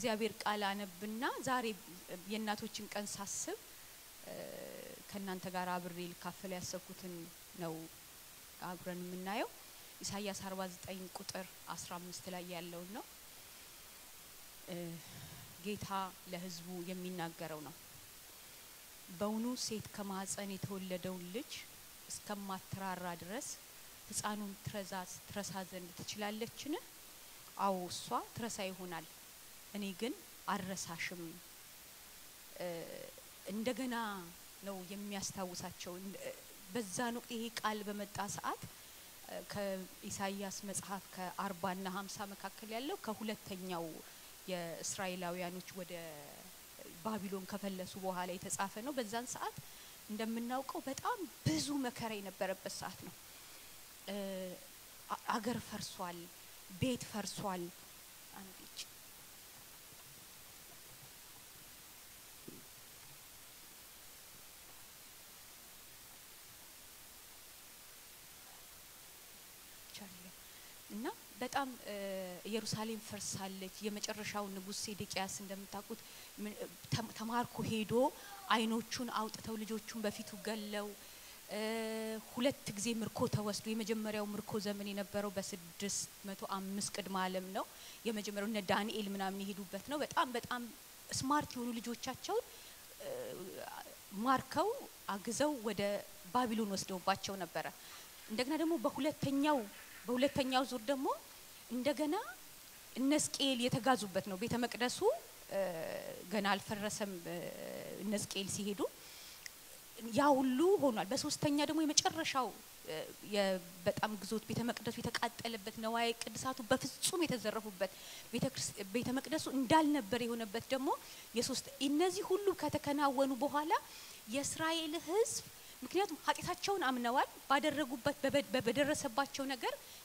ከእግዚአብሔር ቃል አነብና ዛሬ የእናቶችን ቀን ሳስብ ከናንተ ጋር አብሬ ልካፈል ያሰብኩትን ነው አብረን የምናየው ኢሳይያስ 49 ቁጥር 15 ላይ ያለው ነው ጌታ ለሕዝቡ የሚናገረው ነው በእውኑ ሴት ከማህፀን የተወለደው ልጅ እስከማትራራ ድረስ ሕፃኑን ትረሳ ዘንድ ትችላለችና አው እሷ ትረሳ ይሆናል እኔ ግን አረሳሽም እንደገና ነው የሚያስታውሳቸው በዛ ነው ይሄ ቃል በመጣ ሰዓት ከኢሳይያስ መጽሐፍ ከ40 እና 50 መካከል ያለው ከሁለተኛው የእስራኤላውያኖች ወደ ባቢሎን ከፈለሱ በኋላ የተጻፈ ነው በዛን ሰዓት እንደምናውቀው በጣም ብዙ መከራ የነበረበት ሰዓት ነው አገር ፈርሷል ቤት ፈርሷል አንዲች እና በጣም ኢየሩሳሌም ፈርሳለች የመጨረሻው ንጉስ ሴዴቂያስ እንደምታውቁት ተማርኮ ሄዶ አይኖቹን አውጥተው ልጆቹን በፊቱ ገለው ሁለት ጊዜ ምርኮ ተወስዶ የመጀመሪያው ምርኮ ዘመን የነበረው በ605 ቅድመ ዓለም ነው የመጀመሪያው እነ ዳንኤል ምናምን ይሄዱበት ነው በጣም ስማርት የሆኑ ልጆቻቸው ማርከው አግዘው ወደ ባቢሎን ወስደውባቸው ነበር እንደገና ደግሞ በሁለተኛው ዙር ደግሞ እንደገና እነስቄል የተጋዙበት ነው ቤተ መቅደሱ ገና አልፈረሰም እነስቄል ሲሄዱ ያ ሁሉ ሆኗል በሶስተኛ ደግሞ የመጨረሻው በጣም ግዞት ቤተ መቅደሱ የተቃጠለበት ነው አይ ቅዱሳቱ በፍጹም የተዘረፉበት ቤተ መቅደሱ እንዳልነበር የሆነበት ደግሞ የሶስት እነዚህ ሁሉ ከተከናወኑ በኋላ የእስራኤል ሕዝብ ምክንያቱም ኃጢአታቸውን አምነዋል ባደረጉበት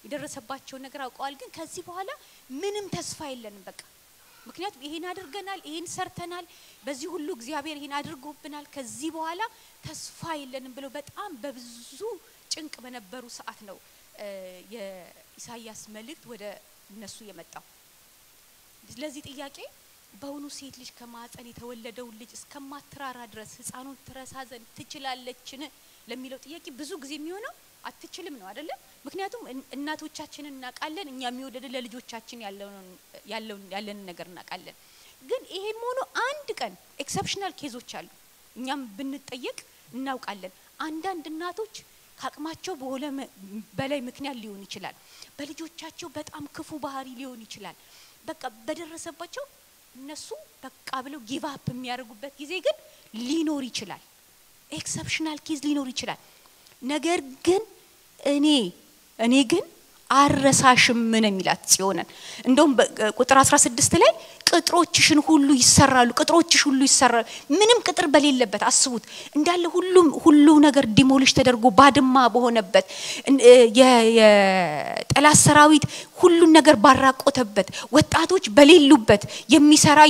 በደረሰባቸው ነገር አውቀዋል ግን ከዚህ በኋላ ምንም ተስፋ የለንም በቃ ምክንያቱም ይሄን አድርገናል ይሄን ሰርተናል በዚህ ሁሉ እግዚአብሔር ይሄን አድርጎብናል ከዚህ በኋላ ተስፋ የለንም ብለው በጣም በብዙ ጭንቅ በነበሩ ሰዓት ነው የኢሳይያስ መልእክት ወደ እነሱ የመጣው ስለዚህ ጥያቄ በእውኑ ሴት ልጅ ከማህፀን የተወለደው ልጅ እስከማትራራ ድረስ ሕፃኑን ትረሳ ዘንድ ትችላለችና ለሚለው ጥያቄ ብዙ ጊዜ የሚሆነው አትችልም ነው አይደለ ምክንያቱም እናቶቻችንን እናቃለን እኛ የሚወደደ ለልጆቻችን ያለን ነገር እናቃለን ግን ይሄም ሆኖ አንድ ቀን ኤክሰፕሽናል ኬዞች አሉ እኛም ብንጠየቅ እናውቃለን አንዳንድ እናቶች ካቅማቸው በላይ ምክንያት ሊሆን ይችላል በልጆቻቸው በጣም ክፉ ባህሪ ሊሆን ይችላል በቃ በደረሰባቸው እነሱ በቃ ብለው ጊቭ አፕ የሚያደርጉበት ጊዜ ግን ሊኖር ይችላል ኤክሰፕሽናል ኬዝ ሊኖር ይችላል ነገር ግን እኔ ግን አረሳሽም ምን የሚላት ጽዮንን እንደውም ቁጥር 16 ላይ ቅጥሮችሽን ሁሉ ይሰራሉ ምንም ቅጥር በሌለበት አስቡት እንዳለ ሁሉ ነገር ዲሞሊሽ ተደርጎ ባድማ በሆነበት የጠላት ሰራዊት ሁሉ ነገር ባራቆተበት ወጣቶች በሌሉበት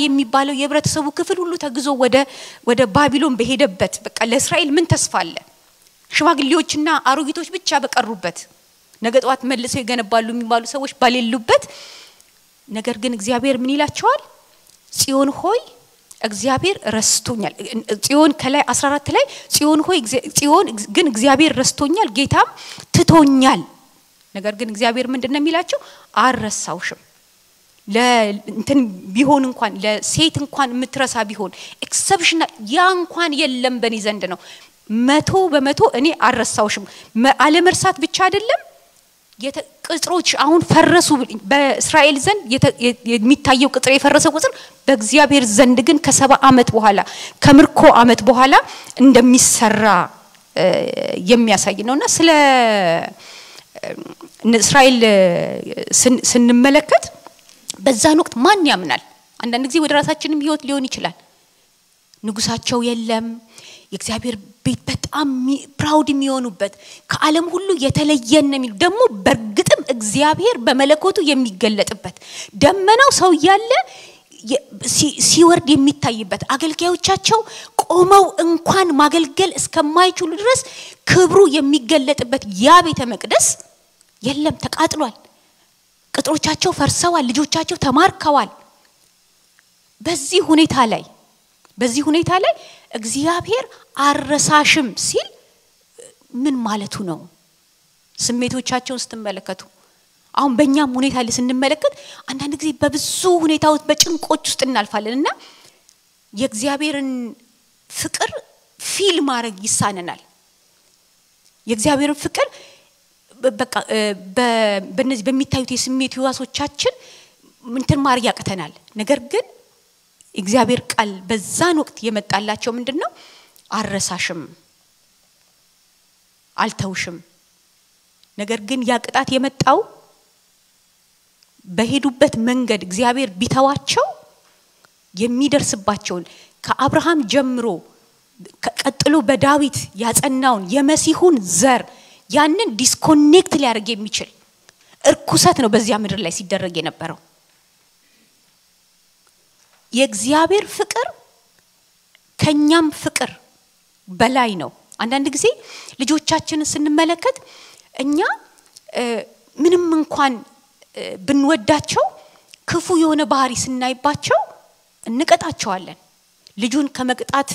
የሚባለው የህብረተሰቡ ክፍል ሁሉ ተግዞ ወደ ባቢሎን በሄደበት በቃ ለእስራኤል ምን ተስፋ አለ ሽማግሌዎችና አሮጊቶች ብቻ በቀሩበት ነገጧት መልሰው ይገነባሉ የሚባሉ ሰዎች ባሌሉበት ነገር ግን እግዚአብሔር ምን ይላቸዋል ጽዮን ሆይ እግዚአብሔር ረስቶኛል ጽዮን ከላይ 14 ላይ ጽዮን ሆይ ጽዮን ግን እግዚአብሔር ረስቶኛል ጌታም ትቶኛል ነገር ግን እግዚአብሔር ምንድነው የሚላቸው አረሳውሽም ለእንትን ቢሆን እንኳን ለሴት እንኳን ምትረሳ ቢሆን ኤክሰፕሽናል ያ እንኳን የለም በኔ ዘንድ ነው 100% እኔ አረሳውሽም አለመርሳት ብቻ አይደለም ቅጥሮች አሁን ፈረሱ በእስራኤል ዘንድ የሚታየው ቅጥር የፈረሰው ቁጥር በእግዚአብሔር ዘንድ ግን ከ70 አመት በኋላ ከምርኮ አመት በኋላ እንደሚሰራ የሚያሳይ ነውና ስለ እስራኤል ስንመለከት በዛን ወቅት ማን ያምናል አንዳንድ ጊዜ ወደ ራሳችንም ህይወት ሊሆን ይችላል ንጉሳቸው የለም የእግዚአብሔር ቤት በጣም ፕራውድ የሚሆኑበት ከዓለም ሁሉ የተለየነ የሚሉ ደግሞ በርግጥም እግዚአብሔር በመለኮቱ የሚገለጥበት ደመናው ሰው ያለ ሲወርድ የሚታይበት አገልጋዮቻቸው ቆመው እንኳን ማገልገል እስከማይችሉ ድረስ ክብሩ የሚገለጥበት ያ ቤተ መቅደስ የለም ተቃጥሏል ቅጥሮቻቸው ፈርሰዋል ልጆቻቸው ተማርከዋል በዚህ ሁኔታ ላይ እግዚአብሔር አረሳሽም ሲል ምን ማለቱ ነው? ስሜቶቻቸውን ስትመለከቱ አሁን በእኛም ሁኔታ ላይ ስንመለከት አንዳንድ ጊዜ በብዙ ሁኔታዎች በጭንቆች ውስጥ እናልፋለንና የእግዚአብሔርን ፍቅር ፊል ማድረግ ይሳነናል። የእግዚአብሔርን ፍቅር በቃ በእነዚህ በሚታዩት የስሜት ህዋሶቻችን እንትን ማድረግ ያቀተናል። ነገር ግን እግዚአብሔር ቃል በዛን ወቅት የመጣላቸው ምንድነው? አረሳሽም አልተውሽም። ነገር ግን ያ ቅጣት የመጣው በሄዱበት መንገድ እግዚአብሔር ቢተዋቸው የሚደርስባቸውን ከአብርሃም ጀምሮ ቀጥሎ በዳዊት ያጸናውን የመሲሁን ዘር ያንን ዲስኮኔክት ሊያደርግ የሚችል እርኩሰት ነው በዚያ ምድር ላይ ሲደረግ የነበረው። የእግዚአብሔር ፍቅር ከኛም ፍቅር በላይ ነው። አንዳንድ ጊዜ ልጆቻችንን ስንመለከት እኛ ምንም እንኳን ብንወዳቸው ክፉ የሆነ ባህሪ ስናይባቸው እንቀጣቸዋለን። ልጁን ከመቅጣት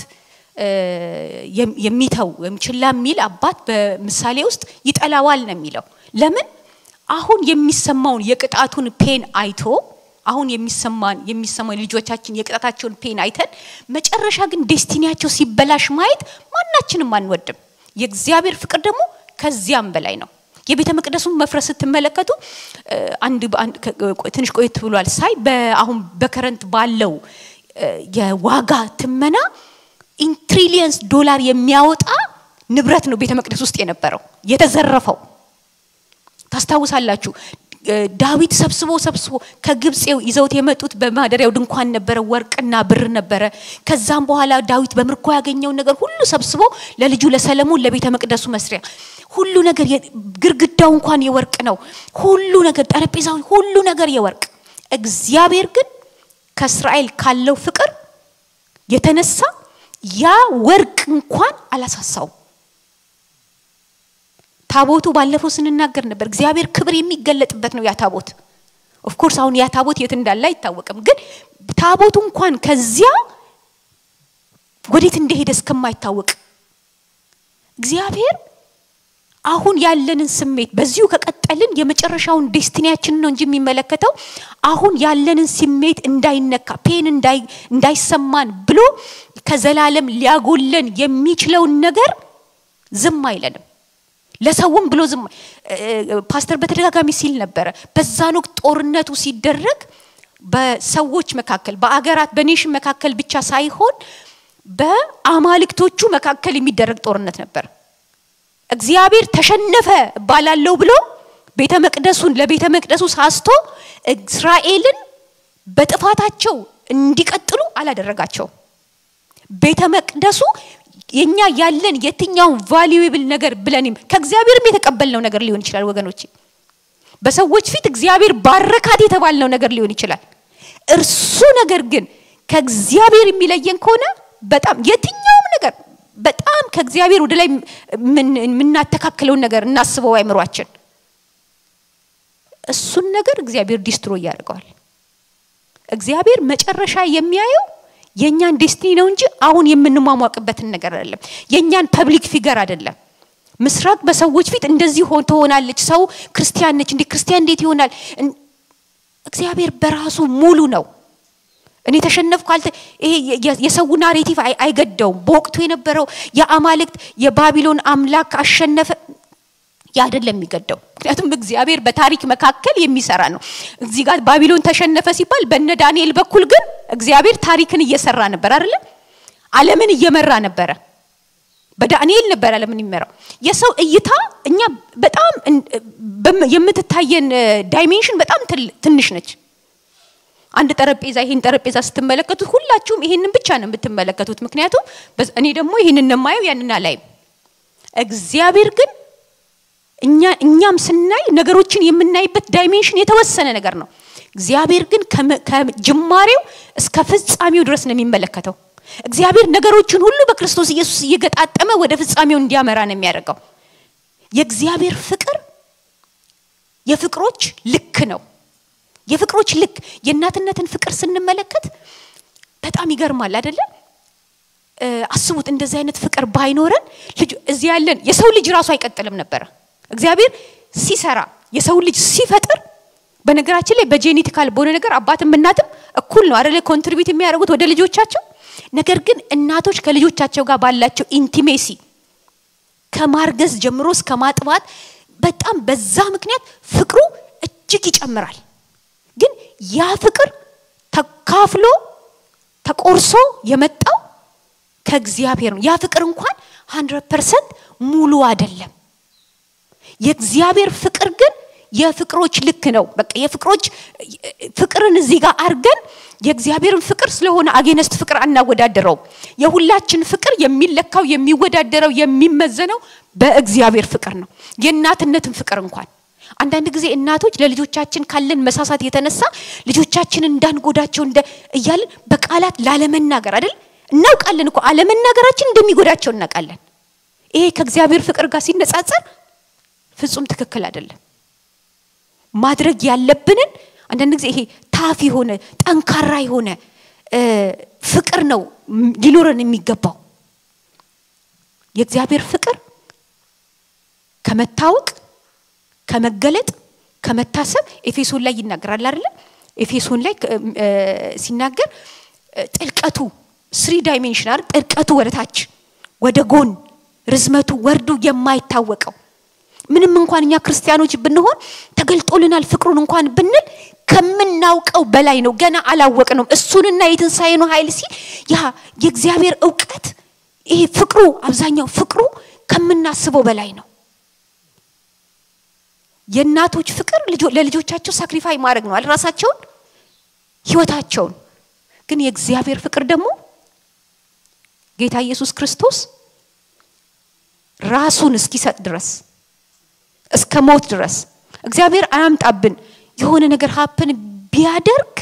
የሚተው ወይም ችላ የሚል አባት በምሳሌ ውስጥ ይጠላዋል ነው የሚለው። ለምን? አሁን የሚሰማውን የቅጣቱን ፔን አይቶ አሁን የሚሰማው ልጆቻችን የቅጣታቸውን ፔን አይተን መጨረሻ ግን ዴስቲኒያቸው ሲበላሽ ማየት ማናችንም አንወድም። የእግዚአብሔር ፍቅር ደግሞ ከዚያም በላይ ነው። የቤተ መቅደሱን መፍረስ ስትመለከቱ ትንሽ ቆይት ብሏል ሳይ አሁን በከረንት ባለው የዋጋ ትመና ኢን ትሪሊየንስ ዶላር የሚያወጣ ንብረት ነው ቤተ መቅደስ ውስጥ የነበረው የተዘረፈው። ታስታውሳላችሁ? ዳዊት ሰብስቦ ከግብጽ ይዘውት የመጡት በማደሪያው ድንኳን ነበረ፣ ወርቅና ብር ነበረ። ከዛም በኋላ ዳዊት በምርኮ ያገኘው ነገር ሁሉ ሰብስቦ ለልጁ ለሰለሞን ለቤተ መቅደሱ መስሪያ ሁሉ ነገር ግርግዳው እንኳን የወርቅ ነው። ሁሉ ነገር ጠረጴዛው ሁሉ ነገር የወርቅ። እግዚአብሔር ግን ከእስራኤል ካለው ፍቅር የተነሳ ያ ወርቅ እንኳን አላሳሳው። ታቦቱ ባለፈው ስንናገር ነበር። እግዚአብሔር ክብር የሚገለጥበት ነው ያ ታቦት። ኦፍ ኮርስ አሁን ያ ታቦት የት እንዳለ አይታወቅም። ግን ታቦቱ እንኳን ከዚያ ወዴት እንደሄደ እስከማይታወቅ እግዚአብሔር አሁን ያለንን ስሜት በዚሁ ከቀጠልን የመጨረሻውን ዴስቲኒያችን ነው እንጂ የሚመለከተው አሁን ያለንን ስሜት እንዳይነካ ፔን እንዳይሰማን ብሎ ከዘላለም ሊያጎለን የሚችለው ነገር ዝም አይለንም። ለሰውም ብሎ ዝም ፓስተር በተደጋጋሚ ሲል ነበር። በዛን ወቅት ጦርነቱ ሲደረግ በሰዎች መካከል በአገራት በኔሽን መካከል ብቻ ሳይሆን በአማልክቶቹ መካከል የሚደረግ ጦርነት ነበር። እግዚአብሔር ተሸነፈ ባላለው ብሎ ለቤተ መቅደሱ ሳስቶ እስራኤልን በጥፋታቸው እንዲቀጥሉ አላደረጋቸው። ቤተ መቅደሱ የኛ ያለን የትኛው ቫልዩብል ነገር ብለንም ከእግዚአብሔርም የተቀበልነው ነገር ሊሆን ይችላል ወገኖቼ። በሰዎች ፊት እግዚአብሔር ባረካት የተባልነው ነገር ሊሆን ይችላል። እርሱ ነገር ግን ከእግዚአብሔር የሚለየን ከሆነ በጣም የትኛውም ነገር በጣም ከእግዚአብሔር ወደ ላይ ምናተካክለው ነገር እናስበው አይምሯችን እሱን ነገር እግዚአብሔር ዲስትሮይ ያደርጋል። እግዚአብሔር መጨረሻ የሚያየው የኛን ዴስቲኒ ነው እንጂ አሁን የምንሟሟቅበትን ነገር አይደለም። የኛን ፐብሊክ ፊገር አይደለም። ምስራቅ በሰዎች ፊት እንደዚህ ትሆናለች፣ ሰው ክርስቲያን ነች፣ እንዴ ክርስቲያን እንዴት ይሆናል? እግዚአብሔር በራሱ ሙሉ ነው። እኔ ተሸነፍኩ አልተ ይሄ የሰው ናሬቲቭ አይገደውም። በወቅቱ የነበረው የአማልክት የባቢሎን አምላክ አሸነፈ ያደለም የሚገደው። ምክንያቱም እግዚአብሔር በታሪክ መካከል የሚሰራ ነው። እዚህ ጋር ባቢሎን ተሸነፈ ሲባል በእነ ዳንኤል በኩል ግን እግዚአብሔር ታሪክን እየሰራ ነበር አይደል? ዓለምን እየመራ ነበር። በዳንኤል ነበር ዓለምን የሚመራው። የሰው እይታ እኛ በጣም የምትታየን ዳይሜንሽን በጣም ትንሽ ነች። አንድ ጠረጴዛ ይሄን ጠረጴዛ ስትመለከቱት ሁላችሁም ይሄንን ብቻ ነው የምትመለከቱት። ምክንያቱም እኔ ደግሞ ይሄንን ነው የማየው ያንና ላይ እግዚአብሔር ግን እኛም ስናይ ነገሮችን የምናይበት ዳይሜንሽን የተወሰነ ነገር ነው። እግዚአብሔር ግን ከጅማሬው እስከ ፍጻሜው ድረስ ነው የሚመለከተው። እግዚአብሔር ነገሮችን ሁሉ በክርስቶስ ኢየሱስ እየገጣጠመ ወደ ፍጻሜው እንዲያመራ ነው የሚያደርገው። የእግዚአብሔር ፍቅር የፍቅሮች ልክ ነው። የፍቅሮች ልክ የእናትነትን ፍቅር ስንመለከት በጣም ይገርማል አይደለ? አስቡት እንደዚህ አይነት ፍቅር ባይኖረን እዚህ ያለን የሰው ልጅ ራሱ አይቀጥልም ነበር። እግዚአብሔር ሲሰራ የሰው ልጅ ሲፈጥር በነገራችን ላይ በጄኔቲካል በሆነ ነገር አባትም እናትም እኩል ነው አይደለ ኮንትሪቢዩት የሚያደርጉት ወደ ልጆቻቸው። ነገር ግን እናቶች ከልጆቻቸው ጋር ባላቸው ኢንቲሜሲ ከማርገዝ ጀምሮ እስከ ማጥባት በጣም በዛ ምክንያት ፍቅሩ እጅግ ይጨምራል። ግን ያ ፍቅር ተካፍሎ ተቆርሶ የመጣው ከእግዚአብሔር ነው። ያ ፍቅር እንኳን 100% ሙሉ አይደለም። የእግዚአብሔር ፍቅር ግን የፍቅሮች ልክ ነው። በቃ የፍቅሮች ፍቅርን እዚህ ጋር አርገን የእግዚአብሔርን ፍቅር ስለሆነ አጌነስት ፍቅር አናወዳደረው። የሁላችን ፍቅር የሚለካው የሚወዳደረው የሚመዘነው በእግዚአብሔር ፍቅር ነው። የእናትነትን ፍቅር እንኳን አንዳንድ ጊዜ እናቶች ለልጆቻችን ካለን መሳሳት የተነሳ ልጆቻችንን እንዳንጎዳቸው እያልን በቃላት ላለመናገር አይደል እናውቃለን እኮ አለመናገራችን እንደሚጎዳቸው እናውቃለን። ይሄ ከእግዚአብሔር ፍቅር ጋር ሲነጻጸር ፍጹም ትክክል አይደለም። ማድረግ ያለብንን አንዳንድ ጊዜ ይሄ ታፊ ሆነ ጠንካራ የሆነ ፍቅር ነው ሊኖረን የሚገባው። የእግዚአብሔር ፍቅር ከመታወቅ ከመገለጥ ከመታሰብ ኤፌሶን ላይ ይናገራል አይደል? ኤፌሶን ላይ ሲናገር ጥልቀቱ 3 ዳይሜንሽናል ጥልቀቱ ወደታች ወደ ጎን ርዝመቱ ወርዱ የማይታወቀው ምንም እንኳን እኛ ክርስቲያኖች ብንሆን ተገልጦልናል ፍቅሩን እንኳን ብንል ከምናውቀው በላይ ነው። ገና አላወቅነው እሱንና የትንሳኤውን ኃይል ሲል ያ የእግዚአብሔር ዕውቀት ይሄ ፍቅሩ አብዛኛው ፍቅሩ ከምናስበው በላይ ነው። የእናቶች ፍቅር ለልጆቻቸው ሳክሪፋይ ማድረግ ነው ራሳቸውን ህይወታቸውን። ግን የእግዚአብሔር ፍቅር ደግሞ ጌታ ኢየሱስ ክርስቶስ ራሱን እስኪሰጥ ድረስ እስከ ሞት ድረስ እግዚአብሔር አያምጣብን የሆነ ነገር ሀፕን ቢያደርግ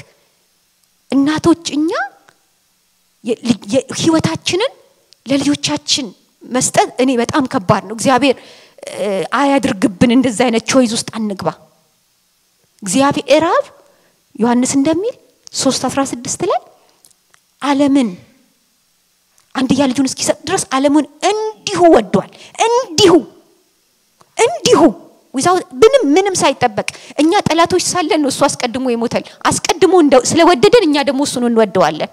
እናቶች እኛ ህይወታችንን ለልጆቻችን መስጠት እኔ በጣም ከባድ ነው። እግዚአብሔር አያድርግብን እንደዛ አይነት ቾይስ ውስጥ አንግባ። እግዚአብሔር አብ ዮሐንስ እንደሚል 3:16 ላይ ዓለምን አንድያ ልጁን እስኪሰጥ ድረስ ዓለሙን እንዲሁ ወዷል። እንዲሁ without ምንም ሳይጠበቅ እኛ ጠላቶች ሳለን እሱ አስቀድሞ ይሞታል። አስቀድሞ ስለወደደን እኛ ደግሞ እሱን እንወደዋለን።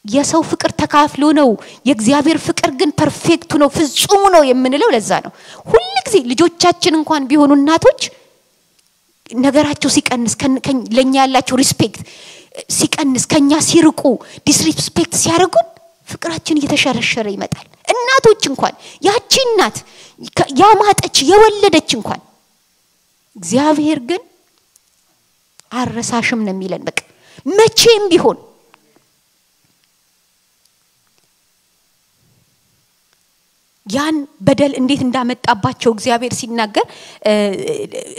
የሰው ፍቅር ተካፍሎ ነው። የእግዚአብሔር ፍቅር ግን ፐርፌክቱ ነው ፍጹም ነው የምንለው ለዛ ነው። ሁሉ ጊዜ ልጆቻችን እንኳን ቢሆኑ እናቶች ነገራቸው ሲቀንስ ለኛ ያላቸው ሪስፔክት ሲቀንስ ከኛ ሲርቁ ዲስሪስፔክት ሲያደርጉን ፍቅራችን እየተሸረሸረ ይመጣል። እናቶች እንኳን ያቺ እናት ያማጠች የወለደች እንኳን እግዚአብሔር ግን አረሳሽም ነው የሚለን በቃ መቼም ቢሆን ያን በደል እንዴት እንዳመጣባቸው እግዚአብሔር ሲናገር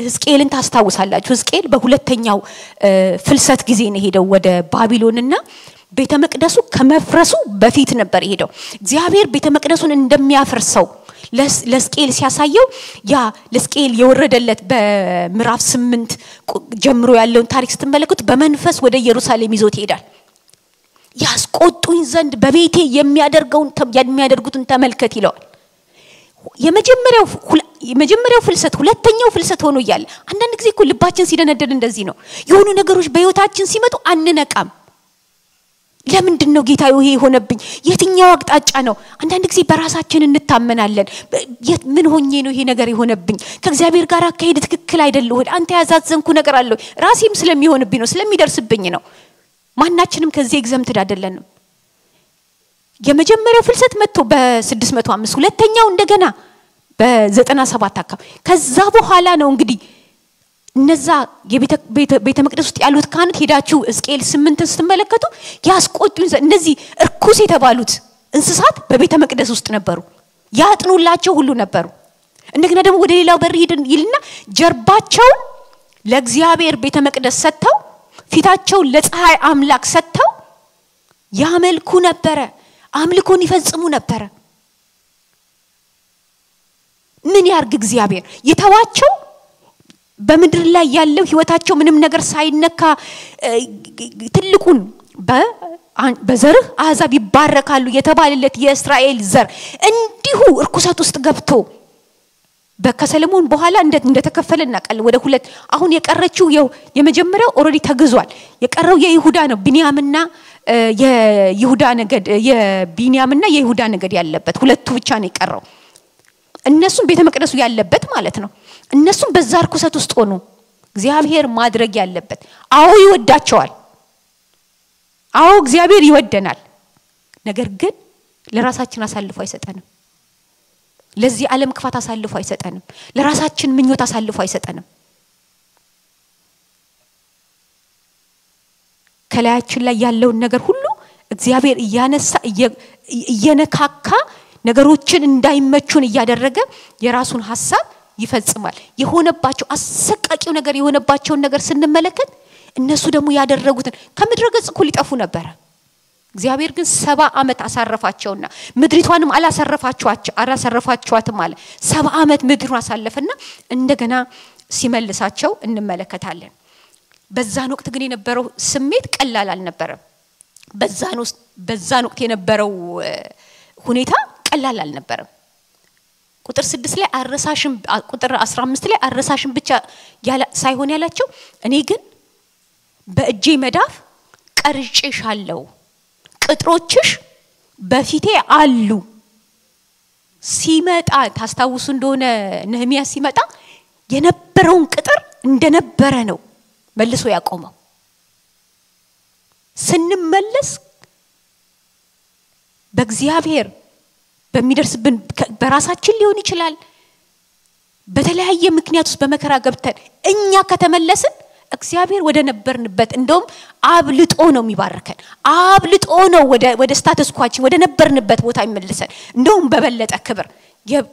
ሕዝቅኤልን ታስታውሳላችሁ። ሕዝቅኤል በሁለተኛው ፍልሰት ጊዜ ነው ሄደው ወደ ባቢሎንና ቤተ መቅደሱ ከመፍረሱ በፊት ነበር ሄደው እግዚአብሔር ቤተ መቅደሱን እንደሚያፈርሰው ለሕዝቅኤል ሲያሳየው ያ ለሕዝቅኤል የወረደለት በምዕራፍ 8 ጀምሮ ያለውን ታሪክ ስትመለከቱ በመንፈስ ወደ ኢየሩሳሌም ይዞት ይሄዳል። ያስቆጡኝ ዘንድ በቤቴ የሚያደርጉትን ተመልከት ይለዋል። የመጀመሪያው ፍልሰት ሁለተኛው ፍልሰት ሆኖ ይያል አንዳንድ ጊዜ እኮ ልባችን ሲደነደን እንደዚህ ነው። የሆኑ ነገሮች በህይወታችን ሲመጡ አንነቃም። ለምንድነው ጌታ ይሄ ሆነብኝ? የትኛው አቅጣጫ ነው? አንዳንድ ጊዜ በራሳችን እንታመናለን። ምን ሆኜ ነው ይሄ ነገር የሆነብኝ? ከእግዚአብሔር ጋር አካሄድ ትክክል አይደለም ወይ? አንተ ያዛዘንኩ ነገር አለ ራሴም ስለሚሆንብኝ ነው ስለሚደርስብኝ ነው። ማናችንም ከዚህ ኤግዛምትድ አይደለንም። የመጀመሪያው ፍልሰት መጥቶ በ605 ሁለተኛው እንደገና በ97 አካባቢ ከዛ በኋላ ነው እንግዲህ እነዛ የቤተ መቅደስ ውስጥ ያሉት ካህናት ሄዳችሁ ሕዝቅኤል 8 ስትመለከቱ ያስቆጡኝ እነዚህ እርኩስ የተባሉት እንስሳት በቤተ መቅደስ ውስጥ ነበሩ። ያጥኑላቸው ሁሉ ነበሩ። እንደገና ደግሞ ወደ ሌላው በር ይልና ጀርባቸው ለእግዚአብሔር ቤተ መቅደስ ሰጥተው ፊታቸው ለፀሐይ አምላክ ሰጥተው ያመልኩ ነበር። አምልኮን ይፈጽሙ ነበር። ምን ያርግ እግዚአብሔር? የተዋቸው በምድር ላይ ያለው ህይወታቸው ምንም ነገር ሳይነካ ትልቁን በዘርህ አሕዛብ ይባረካሉ የተባለለት የእስራኤል ዘር እንዲሁ እርኩሰት ውስጥ ገብቶ በከሰለሞን በኋላ እንደተከፈለና ቀል ወደ ሁለት አሁን የቀረችው የመጀመሪያው ኦሬዲ ተገዟል የቀረው የይሁዳ ነው ቢንያምና የይሁዳ ነገድ የቢንያምና የይሁዳ ነገድ ያለበት ሁለቱ ብቻ ነው የቀረው እነሱም ቤተ መቅደሱ ያለበት ማለት ነው እነሱም በዛ እርኩሰት ውስጥ ሆኑ እግዚአብሔር ማድረግ ያለበት አዎ ይወዳቸዋል አዎ እግዚአብሔር ይወደናል ነገር ግን ለራሳችን አሳልፎ አይሰጠንም ለዚህ ዓለም ክፋት አሳልፎ አይሰጠንም ለራሳችን ምኞት አሳልፎ አይሰጠንም ከላያችን ላይ ያለውን ነገር ሁሉ እግዚአብሔር ያነሳ እየነካካ ነገሮችን እንዳይመቹን ያደረገ የራሱን ሐሳብ ይፈጽማል የሆነባቸው አሰቃቂው ነገር የሆነባቸው ነገር ስንመለከት እነሱ ደግሞ ያደረጉትን ከምድረ ገጽ ሁሉ ሊጠፉ ነበር እግዚአብሔር ግን 70 ዓመት አሳረፋቸውና ምድሪቷንም አላሰረፋቸዋትም አለ 70 ዓመት ምድሩን አሳለፈና እንደገና ሲመልሳቸው እንመለከታለን በዛን ወቅት ግን የነበረው ስሜት ቀላል አልነበረም በዛን ወቅት የነበረው ሁኔታ ቀላል አልነበረም ቁጥር 6 ላይ አረሳሽም ቁጥር 15 ላይ አረሳሽም ብቻ ሳይሆን ያላቸው እኔ ግን በእጄ መዳፍ ቀርጬሻለሁ ቅጥሮችሽ በፊቴ አሉ ሲመጣ ታስታውሱ እንደሆነ ነህሚያ ሲመጣ የነበረውን ቅጥር እንደነበረ ነው መልሶ ያቆመው ስንመለስ በእግዚአብሔር በሚደርስብን በራሳችን ሊሆን ይችላል በተለያየ ምክንያት ውስጥ በመከራ ገብተን እኛ ከተመለስን እግዚአብሔር ወደ ነበርንበት እንደውም አብልጦ ነው የሚባርከን አብልጦ ነው ወደ ስታተስ ኳችን ወደ ነበርንበት ቦታ ይመልሰን እንደውም በበለጠ ክብር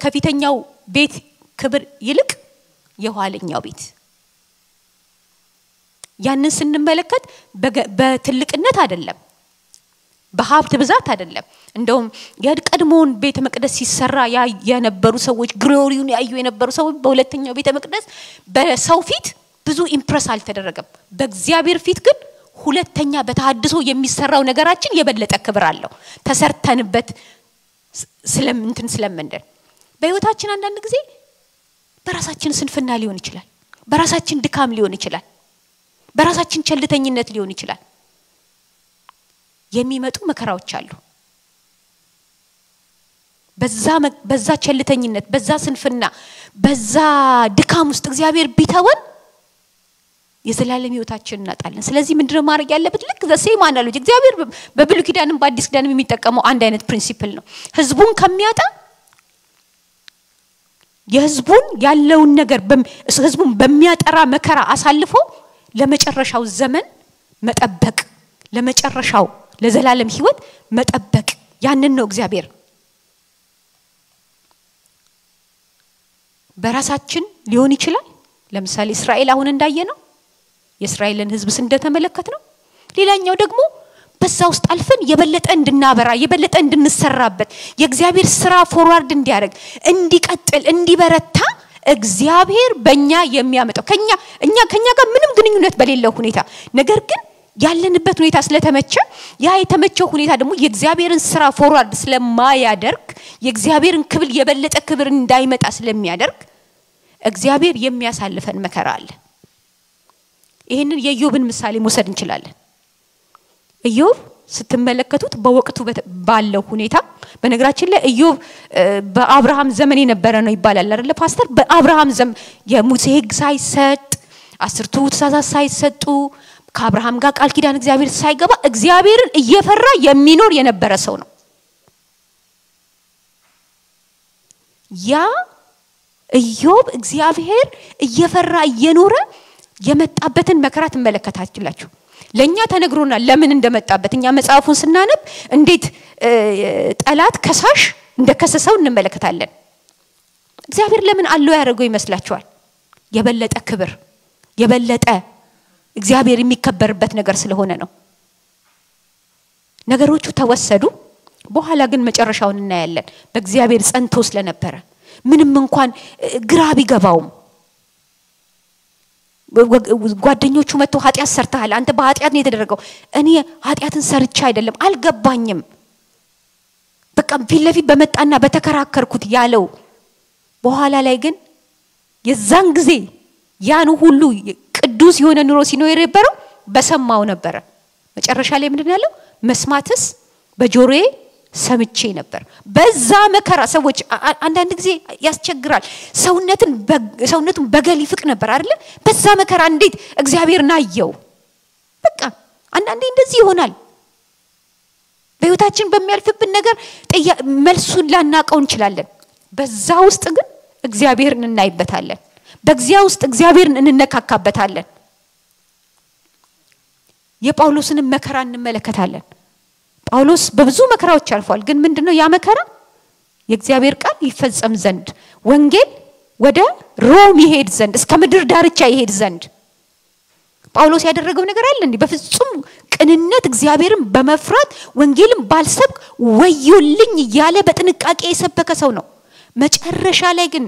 ከፊተኛው ቤት ክብር ይልቅ የኋለኛው ቤት ያንን ስንመለከት በትልቅነት አይደለም በሀብት ብዛት አይደለም እንደውም የቀድሞውን ቤተ መቅደስ ሲሰራ የነበሩ ሰዎች ግሎሪውን ያዩ የነበሩ ሰዎች በሁለተኛው ቤተ መቅደስ በሰው ፊት ብዙ ኢምፕረስ አልተደረገም በእግዚአብሔር ፊት ግን ሁለተኛ በተሐድሶ የሚሰራው ነገራችን የበለጠ ክብር አለው ተሰርተንበት ስለምንድን በህይወታችን አንዳንድ ጊዜ በራሳችን ስንፍና ሊሆን ይችላል በራሳችን ድካም ሊሆን ይችላል በራሳችን ቸልተኝነት ሊሆን ይችላል የሚመጡ መከራዎች አሉ በዛ ቸልተኝነት በዛ ስንፍና በዛ ድካም ውስጥ እግዚአብሔር ቢተወን የዘላለም ህይወታችንን እናጣለን ስለዚህ ምንድነው ማድረግ ያለበት ልክ ዘሴም አናሎጂ እግዚአብሔር በብሉይ ኪዳንም በአዲስ ኪዳንም የሚጠቀመው አንድ አይነት ፕሪንሲፕል ነው ህዝቡን ከሚያጣ የህዝቡን ያለውን ነገር ህዝቡን በሚያጠራ መከራ አሳልፎ ለመጨረሻው ዘመን መጠበቅ ለመጨረሻው ለዘላለም ህይወት መጠበቅ ያንን ነው እግዚአብሔር በራሳችን ሊሆን ይችላል ለምሳሌ እስራኤል አሁን እንዳየነው የእስራኤልን ህዝብ እንደተመለከተ ነው ሌላኛው ደግሞ በዛ ውስጥ አልፈን የበለጠ እንድናበራ የበለጠ እንድንሰራበት የእግዚአብሔር ስራ ፎርዋርድ እንዲያደርግ እንዲቀጥል እንዲበረታ እግዚአብሔር በእኛ የሚያመጣው ከኛ ጋር ምንም ግንኙነት በሌለው ሁኔታ ነገር ግን ያለንበት ሁኔታ ስለተመቸ ያ የተመቸው ሁኔታ ደግሞ የእግዚአብሔርን ስራ ፎርዋርድ ስለማያደርግ የእግዚአብሔርን ክብር የበለጠ ክብር እንዳይመጣ ስለሚያደርግ እግዚአብሔር የሚያሳልፈን መከራ አለ ይሄንን የኢዮብን ምሳሌ መውሰድ እንችላለን ኢዮብ ስትመለከቱት በወቅቱ ባለው ሁኔታ በነገራችን ላይ ኢዮብ በአብርሃም ዘመን የነበረ ነው ይባላል አይደል ፓስተር በአብርሃም ዘመን የሙሴ ሕግ ሳይሰጥ 10ቱ ትእዛዛት ሳይሰጡ ከአብርሃም ጋር ቃል ኪዳን እግዚአብሔር ሳይገባ እግዚአብሔርን እየፈራ የሚኖር የነበረ ሰው ነው ያ ኢዮብ እግዚአብሔር እየፈራ እየኖረ የመጣበትን መከራ ተመለከታችላችሁ ለኛ ተነግሮናል ለምን እንደመጣበት እኛ መጽሐፉን ስናነብ እንዴት ጠላት ከሳሽ እንደከሰሰው እንመለከታለን እግዚአብሔር ለምን አለው ያደረገው ይመስላችኋል የበለጠ ክብር የበለጠ እግዚአብሔር የሚከበርበት ነገር ስለሆነ ነው ነገሮቹ ተወሰዱ በኋላ ግን መጨረሻውን እናያለን በእግዚአብሔር ጸንቶ ስለነበረ ምንም እንኳን ግራ ቢገባውም ጓደኞቹ መጥተው ኃጢያት ሰርተሃል አንተ በኃጢያት ነው የተደረገው እኔ ኃጢያትን ሰርቻ አይደለም አልገባኝም በቃ ፊትለፊት በመጣና በተከራከርኩት ያለው በኋላ ላይ ግን የዛን ጊዜ ያን ሁሉ ቅዱስ የሆነ ኑሮ ሲኖር የነበረው በሰማው ነበር መጨረሻ ላይ ምንድነው ያለው መስማትስ በጆሮዬ ሰምቼ ነበር በዛ መከራ ሰዎች አንዳንድ ጊዜ ያስቸግራል ሰውነቱን በገል ይፍቅ ነበር አይደል በዛ መከራ እንዴት እግዚአብሔር ናየው በቃ አንዳንዴ እንደዚህ ይሆናል በህይወታችን በሚያልፍብን ነገር መልሱን ላናቀው እንችላለን በዛ ውስጥ ግን እግዚአብሔርን እናይበታለን በእግዚአብሔር ውስጥ እግዚአብሔርን እንነካካበታለን የጳውሎስን መከራ እንመለከታለን ጳውሎስ በብዙ መከራዎች አልፏል ግን ምንድነው ያ መከራ የእግዚአብሔር ቃል ይፈጸም ዘንድ ወንጌል ወደ ሮም ይሄድ ዘንድ እስከ ምድር ዳርቻ ይሄድ ዘንድ ጳውሎስ ያደረገው ነገር አለ እንዴ በፍጹም ቅንነት እግዚአብሔርን በመፍራት ወንጌልን ባልሰብክ ወዮልኝ ያለ በጥንቃቄ የሰበከ ሰው ነው መጨረሻ ላይ ግን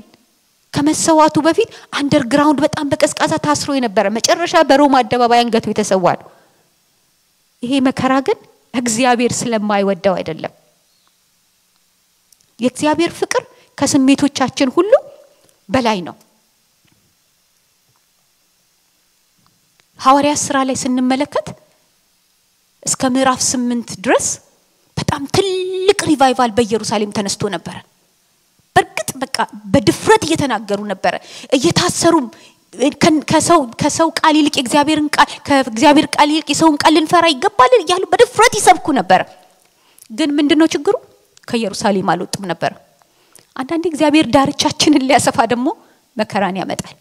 ከመሰዋቱ በፊት አንደርግራውንድ በጣም በቀስቃሳ ታስሮ የነበረ መጨረሻ በሮማ አደባባይ አንገቱ የተሰዋል ይሄ መከራ ግን እግዚአብሔር ስለማይወደው አይደለም የእግዚአብሔር ፍቅር ከስሜቶቻችን ሁሉ በላይ ነው ሐዋርያ ሥራ ላይ ስንመለከት እስከ ምዕራፍ 8 ድረስ በጣም ትልቅ ሪቫይቫል በኢየሩሳሌም ተነስቶ ነበር በርግጥ በቃ በድፍረት እየተናገሩ ነበር እየታሰሩም ከሰው ቃል ይልቅ እግዚአብሔርን ቃል ከእግዚአብሔር ቃል ይልቅ የሰውን ቃል ልንፈራ ይገባል ይያሉ በድፍረት ይሰብኩ ነበር ግን ምንድነው ችግሩ ከኢየሩሳሌም አልወጡም ነበር አንዳንዴ እግዚአብሔር ዳርቻችንን ሊያሰፋ ደግሞ መከራን ያመጣል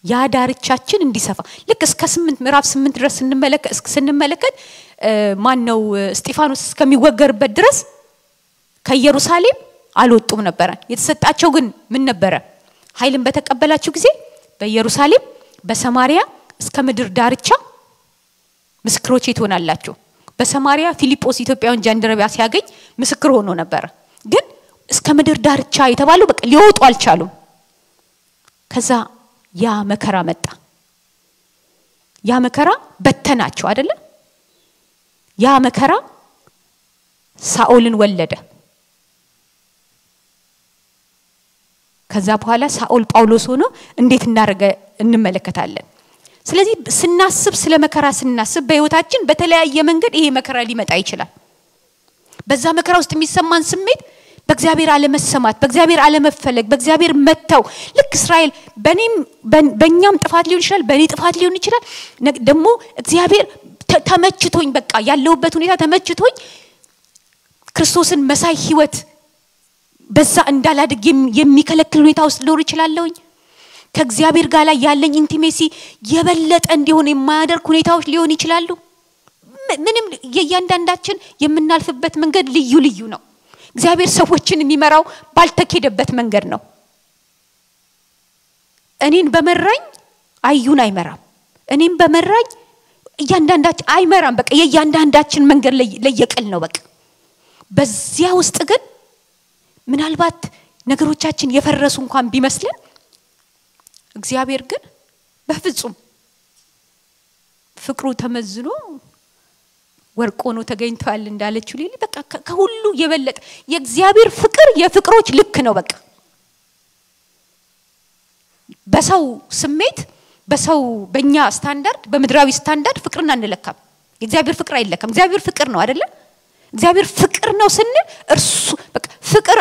ያ ዳርቻችን እንዲሰፋ ልክ እስከ 8 ምዕራፍ 8 ድረስ ስንመለከት ማን ነው እስጢፋኖስ እስከሚወገርበት ድረስ ከኢየሩሳሌም አልወጡም ነበር የተሰጣቸው ግን ምን ነበር ኃይልን በተቀበላችሁ ጊዜ በኢየሩሳሌም በሰማሪያ እስከ ምድር ዳርቻ ምስክሮች ትሆናላችሁ በሰማሪያ ፊልጶስ ኢትዮጵያውን ጃንደረባ ሲያገኝ ምስክር ሆኖ ነበር ግን እስከ ምድር ዳርቻ የተባለው በቃ ሊወጡ አልቻሉም ከዛ ያ መከራ መጣ ያ መከራ በተናቸው አይደለ ያ መከራ ሳኦልን ወለደ ከዛ በኋላ ሳኦል ጳውሎስ ሆኖ እንዴት እንዳረገ እንመለከታለን ስለዚህ ስናስብ ስለ መከራ ስናስብ በህይወታችን በተለያየ መንገድ ይሄ መከራ ሊመጣ ይችላል በዛ መከራ ውስጥ የሚሰማን ስሜት በእግዚአብሔር አለመሰማት በእግዚአብሔር አለመፈለግ በእግዚአብሔር መተው ልክ እስራኤል በእኛም ጥፋት ሊሆን ይችላል በእኔ ጥፋት ሊሆን ይችላል ደግሞ እግዚአብሔር ተመችቶኝ በቃ ያለውበት ሁኔታ ተመችቶኝ ክርስቶስን መሳይ ህይወት በዛ እንዳላድግ የሚከለክል ሁኔታ ውስጥ ሊኖር ይችላልኝ ከእግዚአብሔር ጋር ላይ ያለኝ ኢንቲሜሲ የበለጠ እንዲሆን የማያደርግ ሁኔታዎች ሊሆን ይችላሉ ምንም የእያንዳንዳችን የምናልፍበት መንገድ ልዩ ነው እግዚአብሔር ሰዎችን የሚመራው ባልተከደበት መንገድ ነው እኔን በመራኝ አዩን አይመራም እኔን በመራኝ እያንዳንዳችን አይመራም በቃ የእያንዳንዳችን መንገድ ለየቀል ነው በቃ በዚያ ውስጥ ግን ምናልባት ነገሮቻችን የፈረሱ እንኳን ቢመስለን እግዚአብሔር ግን በፍጹም ፍቅሩ ተመዝኖ ወርቆ ነው ተገኝቷል እንዳለችው ሊሊ በቃ ከሁሉ የበለጠ የእግዚአብሔር ፍቅር የፍቅሮች ልክ ነው በቃ በሰው ስሜት በሰው በእኛ ስታንዳርድ በመድራዊ ስታንዳርድ ፍቅርና እንለካም የእግዚአብሔር ፍቅር አይለካም እግዚአብሔር ፍቅር ነው አይደለ እግዚአብሔር ፍቅር ነው ስንል እርሱ በቃ ፍቅር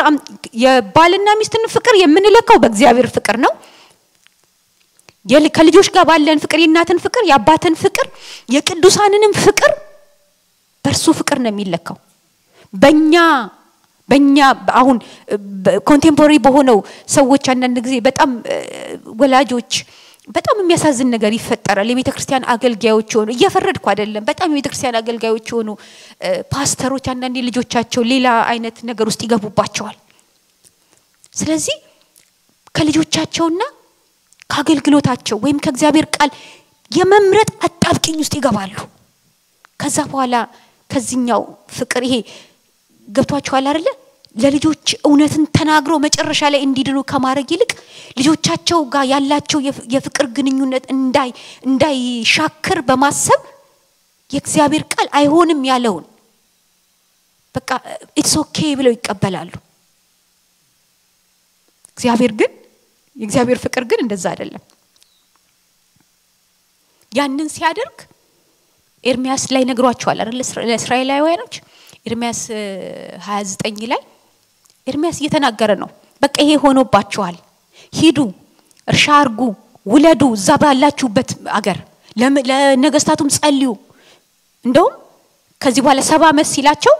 የባልና ሚስትን ፍቅር የምንለካው በእግዚአብሔር ፍቅር ነው ከልጆች ጋር ባለን ፍቅር የእናትን ፍቅር የአባትን ፍቅር የቅዱሳንንም ፍቅር በእርሱ ፍቅር ነው የሚለካው በእኛ አሁን ኮንቴምፖራሪ በሆነው ሰዎች አንዳንድ ጊዜ በጣም ወላጆች በጣም የሚያሳዝን ነገር ይፈጠራል የቤተክርስቲያን አገልጋዮች ሆኑ እየፈረድኩ አይደለም በጣም የቤተክርስቲያን አገልጋዮች ሆኑ ፓስተሮች አንዳንዴ ልጆቻቸው ሌላ አይነት ነገር ውስጥ ይገቡባቸዋል ስለዚህ ከልጆቻቸውና ከአገልግሎታቸው ወይም ከእግዚአብሔር ቃል የመምረጥ አጣብቂኝ ውስጥ ይገባሉ ከዛ በኋላ ከዚህኛው ፍቅር ይሄ ገብቷቸዋል አይደለ ለልጆች እውነትን ተናግሮ መጨረሻ ላይ እንዲድኑ ከማድረግ ይልቅ ልጆቻቸው ጋር ያላቸው የፍቅር ግንኙነት እንዳይሻክር በማሰብ የእግዚአብሔር ቃል አይሆንም ያለውን በቃ ኢትስ ኦኬ ብለው ይቀበላሉ። የእግዚአብሔር ፍቅር ግን እንደዛ አይደለም። ያንን ሲያደርግ ኤርሚያስ ላይ ነግሯቸዋል አይደል? ለእስራኤላውያኖች ኤርሚያስ 29 ላይ ኤርሚያስ እየተናገረ ነው። በቃ ይሄ ሆኖባችኋል፣ ሂዱ፣ እርሻ አርጉ፣ ውለዱ፣ ዛባላችሁበት አገር ለነገስታቱም ጸልዩ። እንደውም ከዚህ በኋላ 70 ዓመት ሲላቸው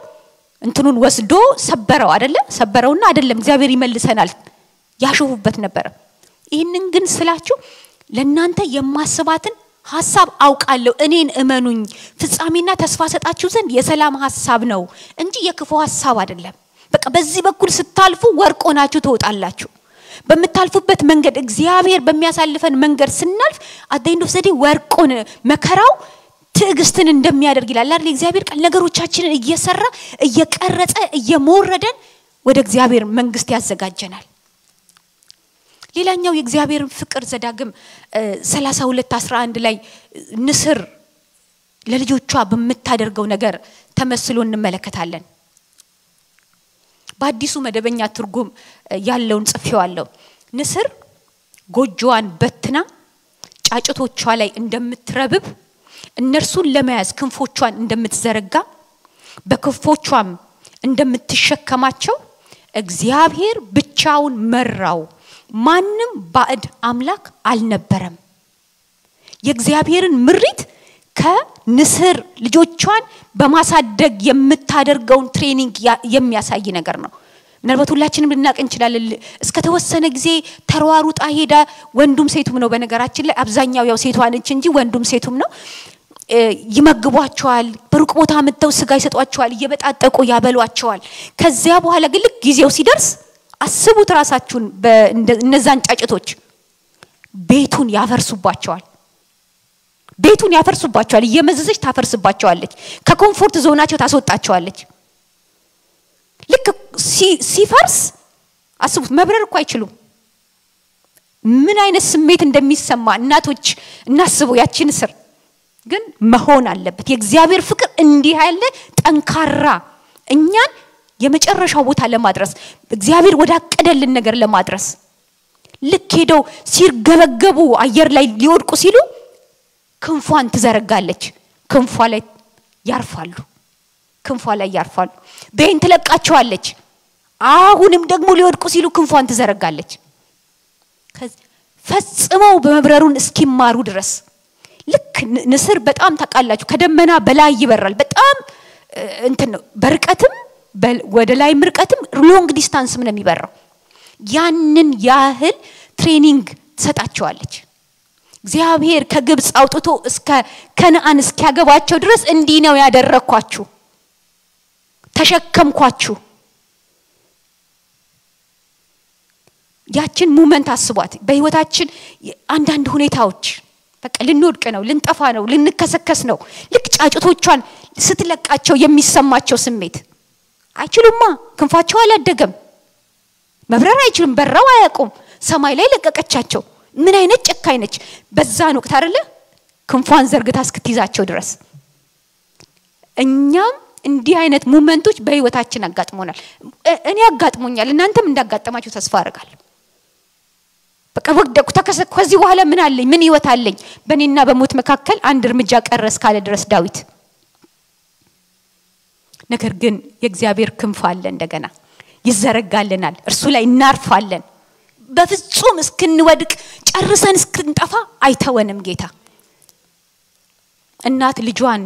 እንትኑን ወስዶ ሰበረው አይደለ? ሰበረውና አይደለም እግዚአብሔር ይመልሰናል ያሾፉበት ነበር። ይሄንን ግን ስላችሁ ለናንተ የማስባትን ሐሳብ አውቃለሁ፣ እኔን እመኑኝ፣ ፍጻሜና ተስፋ ሰጣችሁ ዘንድ የሰላም ሐሳብ ነው እንጂ የክፉ ሐሳብ አይደለም። በቃ በዚህ በኩል ስታልፉ ወርቅ ሆናችሁ ትወጣላችሁ። በመታልፉበት መንገድ እግዚአብሔር በሚያሳልፈን መንገድ ስናልፍ አደይንዶ ሰዲ ወርቆን መከራው ትዕግስትን እንደሚያደርግ ይላል አይደል? እግዚአብሔር ቃል ነገሮቻችንን እየሰራ እየቀረጸ እየሞረደን ወደ እግዚአብሔር መንግስት ያዘጋጀናል። ሌላኛው የእግዚአብሔር ፍቅር ዘዳግም 32:11 ላይ ንስር ለልጆቿ በመታደርገው ነገር ተመስሎ እንመለከታለን። በአዲሱ መደበኛ ትርጉም ያለውን ጽፌዋለሁ። ንስር ጎጆዋን በትና ጫጭቶቿ ላይ እንደምትረብብ እነርሱን ለመያዝ ክንፎቿን እንደምትዘረጋ በክንፎቿም እንደምትሸከማቸው እግዚአብሔር ብቻውን መራው፣ ማንም ባዕድ አምላክ አልነበረም። የእግዚአብሔርን ምሪት ከንስር ልጆቿን በማሳደግ የምታደርገውን ትሬኒንግ የሚያሳይ ነገር ነው። ምናልባት ሁላችንም ልናቅ እንችላለን። እስከ ተወሰነ ጊዜ ተሯሩጣ ሄዳ ወንዱም ሴቱም ነው። በነገራችን ላይ አብዛኛው ያው ሴቷ ነች እንጂ ወንዱም ሴቱም ነው። ይመግቧቸዋል፣ በሩቅ ቦታ መተው ስጋ ይሰጧቸዋል፣ እየበጣጠቁ ያበሏቸዋል። ከዚያ በኋላ ግን ልክ ጊዜው ሲደርስ አስቡት ራሳችሁን በእነዛን ጫጭቶች ቤቱን ያፈርሱባቸዋል። እየመዘዘች ታፈርስባቸዋለች። ከኮምፎርት ዞናቸው ታስወጣቸዋለች። ልክ ሲፈርስ አስቡት፣ መብረር እኮ አይችሉም። ምን አይነት ስሜት እንደሚሰማ እናቶች እናስቡ። ያቺን ስር ግን መሆን አለበት። የእግዚአብሔር ፍቅር እንዲህ ያለ ጠንካራ እኛን የመጨረሻው ቦታ ለማድረስ እግዚአብሔር ወዳቀደልን ነገር ለማድረስ ልክ ሄደው ሲርገበገቡ አየር ላይ ሊወድቁ ሲሉ ክንፏን ትዘረጋለች። ክንፏ ላይ ያርፋሉ። በእን ትለቃቸዋለች። አሁንም ደግሞ ሊወድቁ ሲሉ ክንፏን ትዘረጋለች። ፈጽመው በመብረሩን እስኪማሩ ድረስ ልክ ንስር በጣም ተቃላችሁ ከደመና በላይ ይበራል። በጣም ነው በርቀትም ወደ ላይ ምርቀትም ሎንግ ዲስታንስ ምን የሚበራው ያንን ያህል ትሬኒንግ ተሰጣቸዋለች። እግዚአብሔር ከግብጽ አውጥቶ እስከ ከነዓን እስኪያገባቸው ድረስ እንዲህ ነው ያደረኳችሁ፣ ተሸከምኳችሁ። ያችን ሞመንት አስቧት። በህይወታችን አንዳንድ ሁኔታዎች በቃ ልንወድቅ ነው፣ ልንጠፋ ነው፣ ልንከሰከስ ነው። ልክ ጫጭቶቿን ስትለቃቸው የሚሰማቸው ስሜት አይችሉማ። ክንፋቸው አላደገም፣ መብረር አይችሉም፣ በራው አያቆም። ሰማይ ላይ ለቀቀቻቸው። ምን አይነት ጨካኝ ነች! በዛን ወቅት አይደለ ክንፏን ዘርግታ እስክትይዛቸው ድረስ። እኛም እንዲህ አይነት ሞመንቶች በህይወታችን አጋጥሞናል። እኔ አጋጥሞኛል፣ እናንተም እንዳጋጠማችሁ ተስፋ አደርጋለሁ። በቃ ወግደኩ ተከሰኩ፣ ከዚህ በኋላ ምን አለኝ? ምን ህይወት አለኝ? በእኔና በሞት መካከል አንድ እርምጃ ቀረስ ካለ ድረስ ዳዊት። ነገር ግን የእግዚአብሔር ክንፍ አለ፣ እንደገና ይዘረጋልናል፣ እርሱ ላይ እናርፋለን። በፍጹም እስክንወድቅ ጨርሰን እስክንጠፋ አይተወንም ጌታ። እናት ልጇን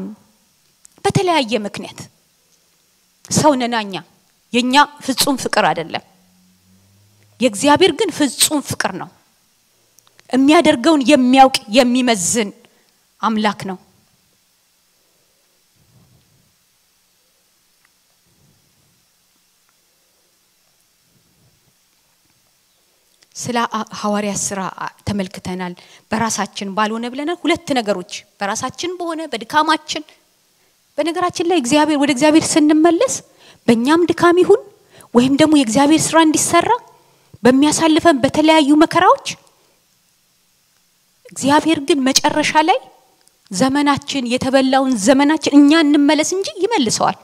በተለያየ ምክንያት ሰው ነናኛ፣ የኛ ፍጹም ፍቅር አይደለም። የእግዚአብሔር ግን ፍጹም ፍቅር ነው። የሚያደርገውን የሚያውቅ የሚመዝን አምላክ ነው። ስለ ሐዋርያ ሥራ ተመልክተናል። በራሳችን ባልሆነ ብለናል። ሁለት ነገሮች በራሳችን በሆነ በድካማችን። በነገራችን ላይ እግዚአብሔር ወደ እግዚአብሔር ስንመለስ በእኛም ድካም ይሁን ወይም ደግሞ የእግዚአብሔር ስራ እንዲሰራ በሚያሳልፈን በተለያዩ መከራዎች እግዚአብሔር ግን መጨረሻ ላይ ዘመናችን የተበላውን ዘመናችን እኛ እንመለስ እንጂ ይመልሰዋል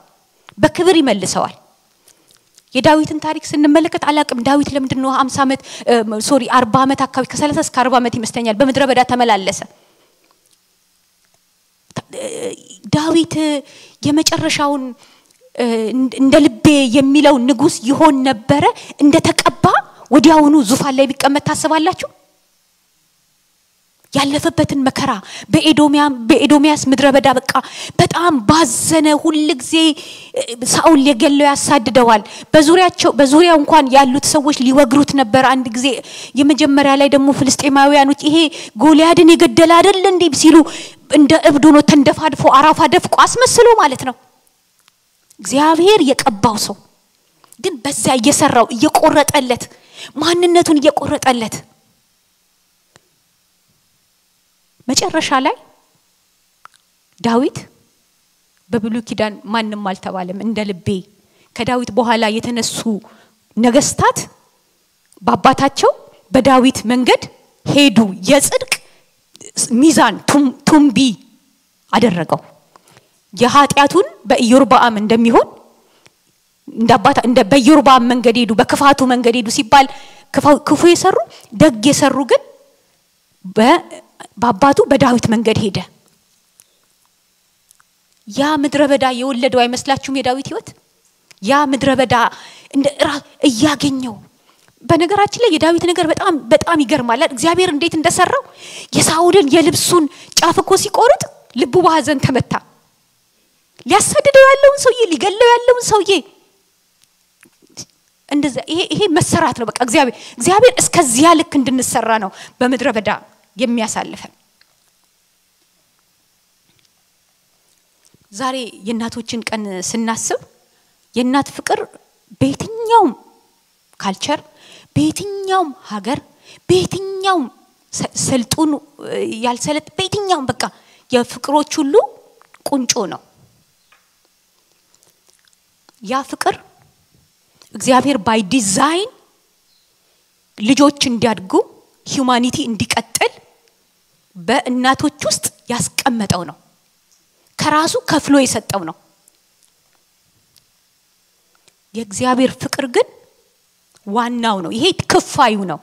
በክብር ይመልሰዋል የዳዊትን ታሪክ ስንመለከት አላቅም ዳዊት ለምንድነው 50 አመት 40 አመት አካባቢ ከ30 እስከ 40 አመት ይመስለኛል በመድረ በዳ ተመላለሰ ዳዊት የመጨረሻውን እንደ ልቤ የሚለው ንጉስ ይሆን ነበር እንደ ተቀባ ወዲያውኑ ዙፋን ላይ ቢቀመጥ ታስባላችሁ ያለፈበትን መከራ በኤዶሚያስ ምድረ በዳ በቃ በጣም ባዘነ ሁሉ ጊዜ ሳኦል የገለው ያሳድደዋል በዙሪያው እንኳን ያሉት ሰዎች ሊወግሩት ነበር አንድ ጊዜ የመጀመሪያ ላይ ደግሞ ፍልስጤማውያኖች ይሄ ጎልያድን የገደለ አይደል እንዴ ሲሉ እንደ እብድ ሆኖ ተንደፋድፎ አራፋ ደፍቆ አስመስሎ ማለት ነው እግዚአብሔር የቀባው ሰው ግን በዛ እየሰራው እየቆረጠለት ማንነቱን እየቆረጠለት መጨረሻ ላይ ዳዊት በብሉይ ኪዳን ማንንም አልተባለም እንደ ልቤ ከዳዊት በኋላ የተነሱ ነገስታት በአባታቸው በዳዊት መንገድ ሄዱ የጽድቅ ሚዛን ቱምቢ አደረገው የኃጢያቱን በኢዮርብዓም እንደሚሆን እንደ በኢዮርብዓም መንገድ ሄዱ በክፋቱ መንገድ ሄዱ ሲባል ክፉ የሰሩ ደግ የሰሩ ግን በአባቱ በዳዊት መንገድ ሄደ ያ ምድረ በዳ የወለደው አይመስላችሁም የዳዊት ህይወት ያ ምድረ በዳ እንደ እያገኘው በነገራችን ላይ የዳዊት ነገር በጣም ይገርማል እግዚአብሔር እንዴት እንደሰራው የሳኦልን የልብሱን ጫፍ እኮ ሲቆርጥ ልቡ በሐዘን ተመታ ሊያሳድደው ያለውን ሰውዬ ሊገለው ያለውን ሰውዬ እንደዛ ይሄ መሰራት ነው በቃ እግዚአብሔር እስከዚያ ልክ እንድንሰራ ነው በመድረ በዳ የሚያሳልፈን ዛሬ የእናቶችን ቀን ስናስብ የእናት ፍቅር በየትኛውም ካልቸር በየትኛውም ሀገር በየትኛውም ሰልጡን ያልሰለጥ በየትኛውም በቃ የፍቅሮች ሁሉ ቁንጮ ነው ያ ፍቅር እግዚአብሔር ባይ ዲዛይን ልጆች እንዲያድጉ ሂዩማኒቲ እንዲቀጥል በእናቶች ውስጥ ያስቀመጠው ነው ከራሱ ከፍሎ የሰጠው ነው የእግዚአብሔር ፍቅር ግን ዋናው ነው ይሄ ክፋዩ ነው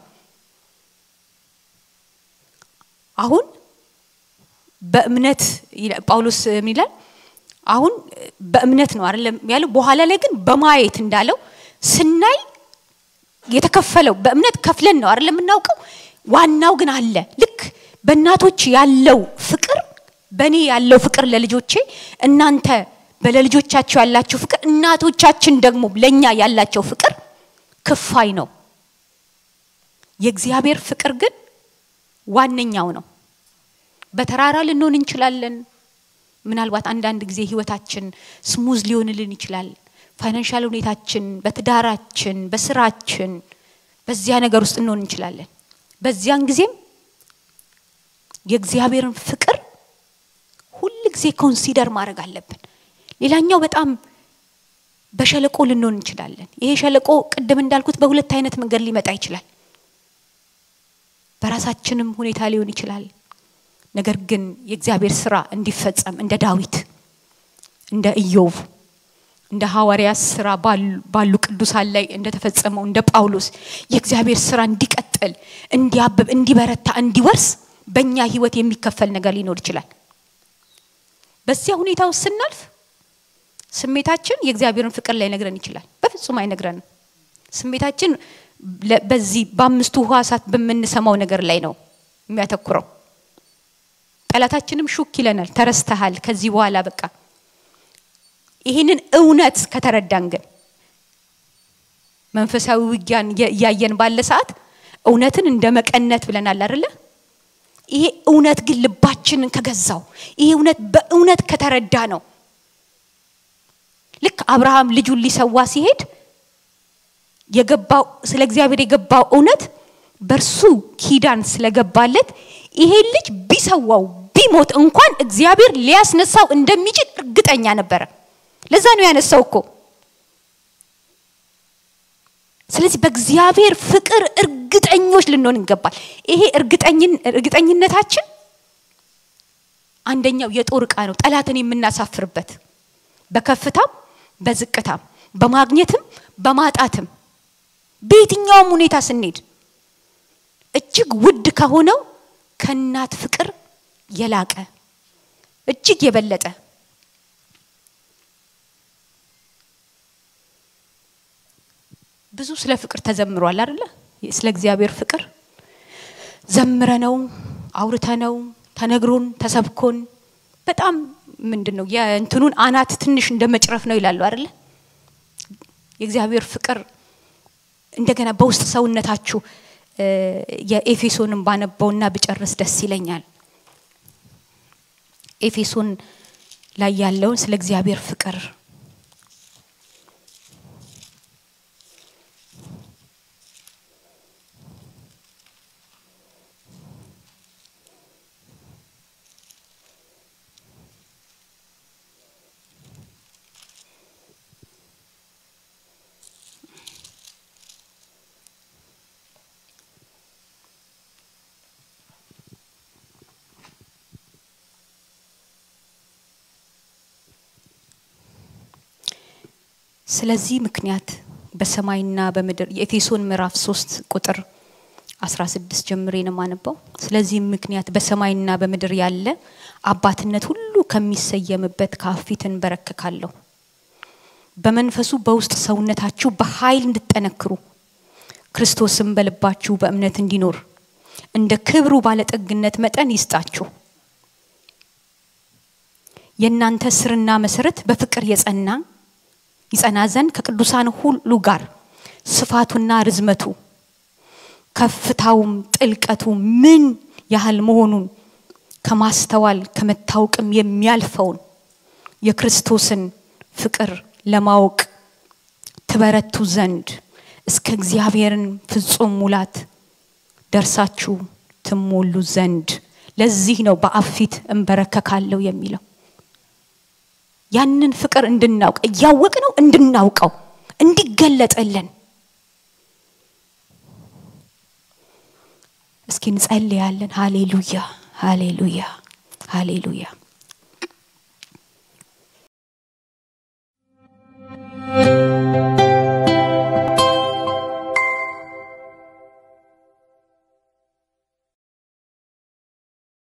አሁን በእምነት ጳውሎስ ምን ይላል አሁን በእምነት ነው አይደል ያለው በኋላ ላይ ግን በማየት እንዳለው ስናይ የተከፈለው በእምነት ከፍለን ነው አይደል የምናውቀው ዋናው ግን አለ ልክ በእናቶች ያለው ፍቅር በኔ ያለው ፍቅር ለልጆቼ እናንተ በለልጆቻችሁ ያላችሁ ፍቅር እናቶቻችን ደግሞ ለኛ ያላቸው ፍቅር ክፋይ ነው የእግዚአብሔር ፍቅር ግን ዋነኛው ነው በተራራ ልንሆን እንችላለን ምናልባት አንዳንድ ጊዜ ህይወታችን ስሙዝ ሊሆንልን ይችላል ፋይናንሻል ሁኔታችን በትዳራችን በስራችን በዚያ ነገር ውስጥ እንሆን እንችላለን በዚያን ጊዜም የእግዚአብሔርን ፍቅር ሁሉ ጊዜ ኮንሲደር ማድረግ አለብን ሌላኛው በጣም በሸለቆ ልንሆን እንችላለን ይሄ ሸለቆ ቅድም እንዳልኩት በሁለት አይነት መንገድ ሊመጣ ይችላል በራሳችንም ሁኔታ ሊሆን ይችላል ነገር ግን የእግዚአብሔር ስራ እንዲፈጸም እንደ ዳዊት እንደ ኢዮብ እንደ ሐዋርያት ስራ ባሉ ቅዱሳን ላይ እንደተፈጸመው እንደ ጳውሎስ የእግዚአብሔር ስራ እንዲቀጥል እንዲያብብ እንዲበረታ እንዲወርስ በእኛ ህይወት የሚከፈል ነገር ሊኖር ይችላል በዚያ ሁኔታው ስናልፍ ስሜታችን የእግዚአብሔርን ፍቅር ላይ ነገረን ይችላል በፍጹም አይነግረንም ስሜታችን በዚህ በአምስቱ ህዋሳት በመንሰማው ነገር ላይ ነው የሚያተኩረው ጠላታችንም ሹክ ይለናል ተረስተሃል ከዚህ በኋላ በቃ ይሄንን እውነት ከተረዳን ግን መንፈሳዊ ውጊያን ያየን ባለ ሰዓት እውነትን እንደመቀነት ብለናል አይደለ ይሄ እውነት ግን ልባችንን ከገዛው ይሄ እውነት በእውነት ከተረዳ ነው ልክ አብርሃም ልጁን ሊሰዋ ሲሄድ የገባው ስለ እግዚአብሔር የገባው እውነት በርሱ ኪዳን ስለገባለት ይሄ ልጅ ቢሰዋው ቢሞት እንኳን እግዚአብሔር ሊያስነሳው እንደሚችል እርግጠኛ ነበር ለዛ ነው ያነሳው እኮ ስለዚህ በእግዚአብሔር ፍቅር እርግጠኞች ልንሆን ይገባል። ይሄ እርግጠኝነታችን አንደኛው የጦር ዕቃ ነው፣ ጠላትን የምናሳፍርበት በከፍታም በዝቅታም በማግኘትም በማጣትም በየትኛውም ሁኔታ ስንሄድ እጅግ ውድ ከሆነው ከእናት ፍቅር የላቀ እጅግ የበለጠ ብዙ ስለ ፍቅር ተዘምሯል አይደለ? ስለ እግዚአብሔር ፍቅር ዘምረነው አውርተነው ተነግሮን ተሰብኮን በጣም ምንድነው የእንትኑን አናት ትንሽ እንደመጭረፍ ነው ይላሉ አይደለ? የእግዚአብሔር ፍቅር እንደገና በውስጥ ሰውነታችሁ የኤፌሶንን ባነበውና ብጨርስ ደስ ይለኛል። ኤፌሶን ላይ ያለው ስለ እግዚአብሔር ፍቅር ስለዚህ ምክንያት በሰማይና በመድር የኤፌሶን ምዕራፍ 3 ቁጥር 16 ጀምሬ ነው ማነበው። ስለዚህ ምክንያት በሰማይና በመድር ያለ አባትነት ሁሉ ከሚሰየምበት ካፊትን በረከካለሁ በመንፈሱ በውስጥ ሰውነታችሁ በኃይል እንድትጠነክሩ ክርስቶስም በልባችሁ በእምነት እንዲኖር እንደ ክብሩ ባለጠግነት መጠን ይስጣችሁ። የናንተ ስርና መሰረት በፍቅር ይጸና ዘንድ ከቅዱሳን ሁሉ ጋር ስፋቱና ርዝመቱ ከፍታውም ጥልቀቱ ምን ያህል መሆኑን ከማስተዋል ከመታወቅም የሚያልፈውን የክርስቶስን ፍቅር ለማወቅ ትበረቱ ዘንድ እስከ እግዚአብሔርን ፍጹም ሙላት ደርሳችሁ ትሞሉ ዘንድ ለዚህ ነው በአፊት እንበረከካለሁ የሚለው። ያንን ፍቅር እንድናውቅ ያወቅነው እንድናውቀው እንዲገለጥልን እስኪ እንጸልያለን። ሃሌሉያ ሃሌሉያ ሃሌሉያ